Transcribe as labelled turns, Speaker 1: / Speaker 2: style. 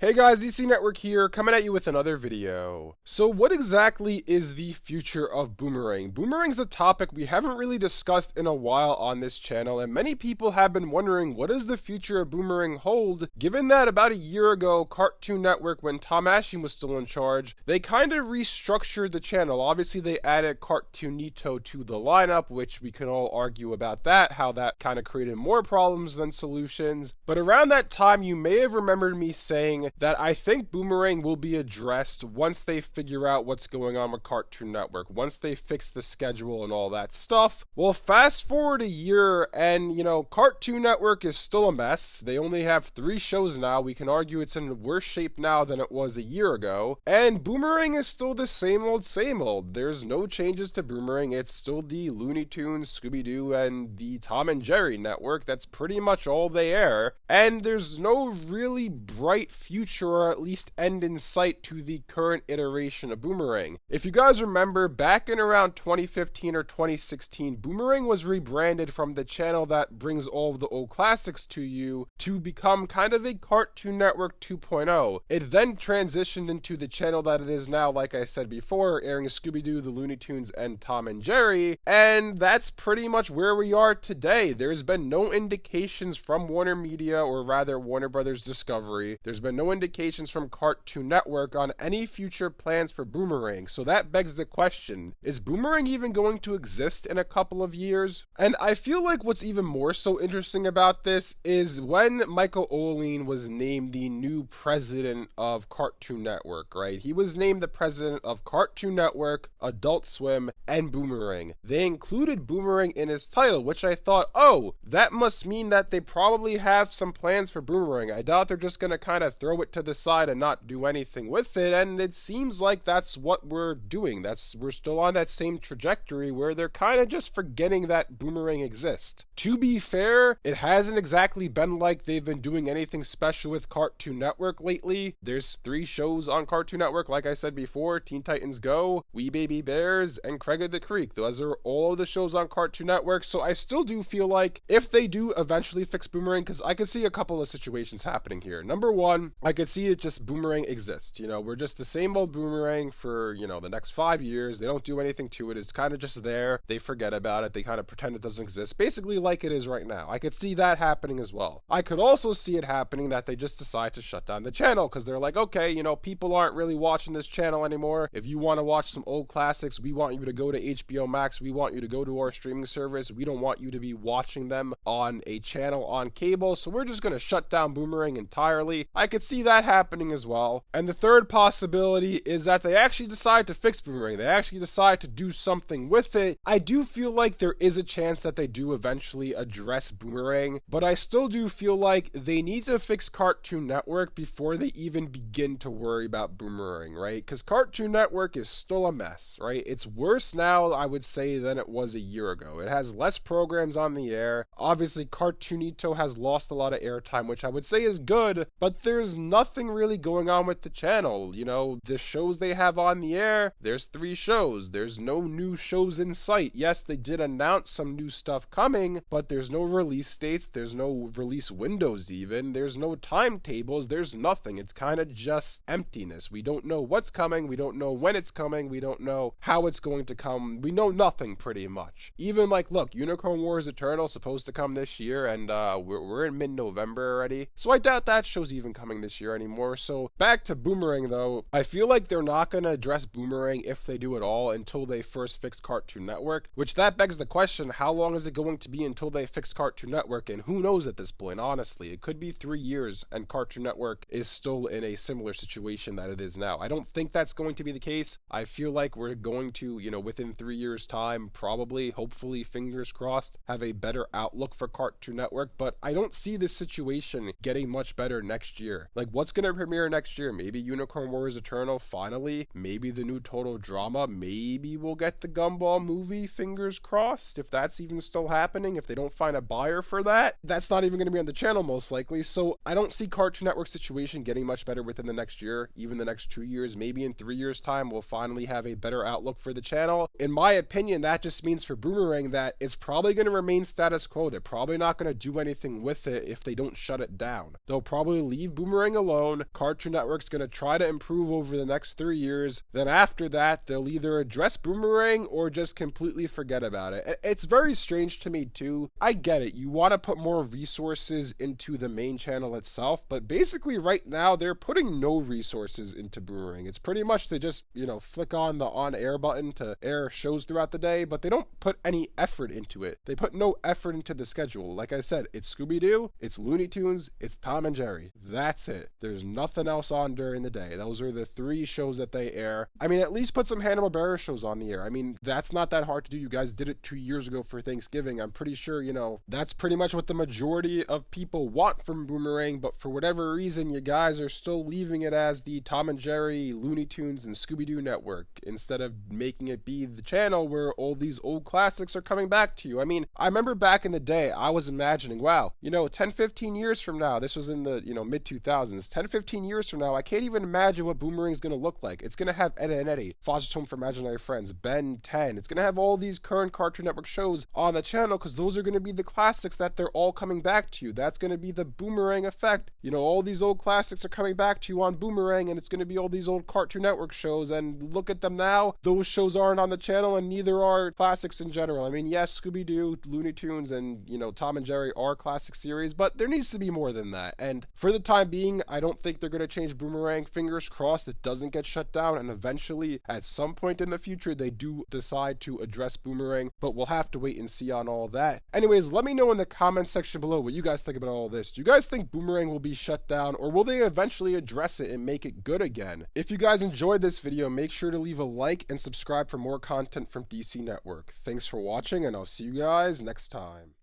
Speaker 1: Hey guys, EC Network here, coming at you with another video. So what exactly is the future of Boomerang? Boomerang's a topic we haven't really discussed in a while on this channel, and many people have been wondering what does the future of Boomerang hold, given that about a year ago, Cartoon Network, when Tom Ashing was still in charge, they kind of restructured the channel. Obviously they added Cartoonito to the lineup, which we can all argue about that, how that kind of created more problems than solutions. But around that time, you may have remembered me saying that I think Boomerang will be addressed once they figure out what's going on with Cartoon Network, once they fix the schedule and all that stuff. Well, fast forward a year and, Cartoon Network is still a mess. They only have 3 shows now. We can argue it's in worse shape now than it was a year ago. And Boomerang is still the same old, same old. There's no changes to Boomerang. It's still the Looney Tunes, Scooby-Doo, and the Tom and Jerry network. That's pretty much all they air. And there's no really bright future, or at least end in sight, to the current iteration of Boomerang. If you guys remember, back in around 2015 or 2016, Boomerang was rebranded from the channel that brings all of the old classics to you to become kind of a Cartoon Network 2.0. It then transitioned into the channel that it is now, like I said before, airing Scooby-Doo, the Looney Tunes, and Tom and Jerry, and that's pretty much where we are today. There's been no indications from Warner Media, or rather Warner Brothers Discovery. There's been no indications from Cartoon Network on any future plans for Boomerang, so that begs the question, is Boomerang even going to exist in a couple of years? And I feel like what's even more so interesting about this is when Michael Oline was named the new president of Cartoon Network, right? He was named the president of Cartoon Network, Adult Swim, and Boomerang. They included Boomerang in his title, which I thought, oh, that must mean that they probably have some plans for Boomerang. I doubt they're just gonna kind of throw it to the side and not do anything with it, and it seems like that's what we're doing. We're still on that same trajectory where they're kind of just forgetting that Boomerang exists. To be fair, it hasn't exactly been like they've been doing anything special with Cartoon Network lately. There's 3 shows on Cartoon Network, like I said before: Teen Titans Go, Wee Baby Bears, and Craig of the Creek. Those are all of the shows on Cartoon Network, so I still do feel like if they do eventually fix Boomerang, because I could see a couple of situations happening here. Number one, I could see it just Boomerang exists. We're just the same old Boomerang for, the next 5 years. They don't do anything to it. It's kind of just there. They forget about it. They kind of pretend it doesn't exist, basically like it is right now. I could see that happening as well. I could also see it happening that they just decide to shut down the channel because they're like, okay, people aren't really watching this channel anymore. If you want to watch some old classics, we want you to go to HBO Max. We want you to go to our streaming service. We don't want you to be watching them on a channel on cable, so we're just going to shut down Boomerang entirely. I could see that happening as well. And the third possibility is that they actually decide to fix Boomerang. They actually decide to do something with it. I do feel like there is a chance that they do eventually address Boomerang, but I still do feel like they need to fix Cartoon Network before they even begin to worry about Boomerang, right? Because Cartoon Network is still a mess, right? It's worse now, I would say, than it was a year ago. It has less programs on the air. Obviously, Cartoonito has lost a lot of airtime, which I would say is good, but there's nothing really going on with the channel. The shows they have on the air, there's 3 shows. There's no new shows in sight. Yes, they did announce some new stuff coming, but there's no release dates, there's no release windows even, there's no timetables, there's nothing. It's kind of just emptiness. We don't know what's coming, we don't know when it's coming, we don't know how it's going to come, we know nothing pretty much. Even look, Unicorn Wars Eternal supposed to come this year, and we're in mid-November already, so I doubt that show's even coming this year anymore. So back to Boomerang though, I feel like they're not going to address Boomerang, if they do at all, until they first fix Cartoon Network, which that begs the question, how long is it going to be until they fix Cartoon Network? And who knows at this point, honestly. It could be 3 years and Cartoon Network is still in a similar situation that it is now. I don't think that's going to be the case. I feel like we're going to, within 3 years time, probably, hopefully, fingers crossed, have a better outlook for Cartoon Network, but I don't see this situation getting much better next year. What's going to premiere next year? Maybe Unicorn Wars Eternal, finally. Maybe the new Total Drama. Maybe we'll get the Gumball movie, fingers crossed, if that's even still happening. If they don't find a buyer for that, that's not even going to be on the channel most likely. So I don't see Cartoon Network's situation getting much better within the next year, even the next 2 years. Maybe in 3 years time we'll finally have a better outlook for the channel. In my opinion, that just means for Boomerang that it's probably going to remain status quo. They're probably not going to do anything with it if they don't shut it down. They'll probably leave Boomerang Boomerang alone. Cartoon Network's gonna try to improve over the next 3 years. Then after that, they'll either address Boomerang or just completely forget about it. It's very strange to me too. I get it. You want to put more resources into the main channel itself, but basically right now they're putting no resources into Boomerang. It's pretty much they just, flick on the on-air button to air shows throughout the day, but they don't put any effort into it. They put no effort into the schedule. Like I said, it's Scooby-Doo, it's Looney Tunes, it's Tom and Jerry. That's it. There's nothing else on during the day. Those are the 3 shows that they air. I mean, at least put some Hanna-Barbera shows on the air. I mean, that's not that hard to do. You guys did it 2 years ago for Thanksgiving. I'm pretty sure, that's pretty much what the majority of people want from Boomerang, but for whatever reason, you guys are still leaving it as the Tom and Jerry, Looney Tunes, and Scooby-Doo network instead of making it be the channel where all these old classics are coming back to you. I mean, I remember back in the day, I was imagining, wow, 10, 15 years from now, this was in the, mid-2000s, 10, 15 years from now, I can't even imagine what Boomerang's going to look like. It's going to have Ed and Eddie, Foster's Home for Imaginary Friends, Ben 10. It's going to have all these current Cartoon Network shows on the channel because those are going to be the classics that they're all coming back to you. That's going to be the Boomerang effect. All these old classics are coming back to you on Boomerang, and it's going to be all these old Cartoon Network shows, and look at them now. Those shows aren't on the channel, and neither are classics in general. I mean, yes, Scooby-Doo, Looney Tunes, and, Tom and Jerry are classic series, but there needs to be more than that. And for the time being, I don't think they're going to change Boomerang. Fingers crossed it doesn't get shut down, and eventually, at some point in the future, they do decide to address Boomerang, but we'll have to wait and see on all that. Anyways, let me know in the comments section below what you guys think about all this. Do you guys think Boomerang will be shut down, or will they eventually address it and make it good again? If you guys enjoyed this video, make sure to leave a like and subscribe for more content from DC Network. Thanks for watching, and I'll see you guys next time.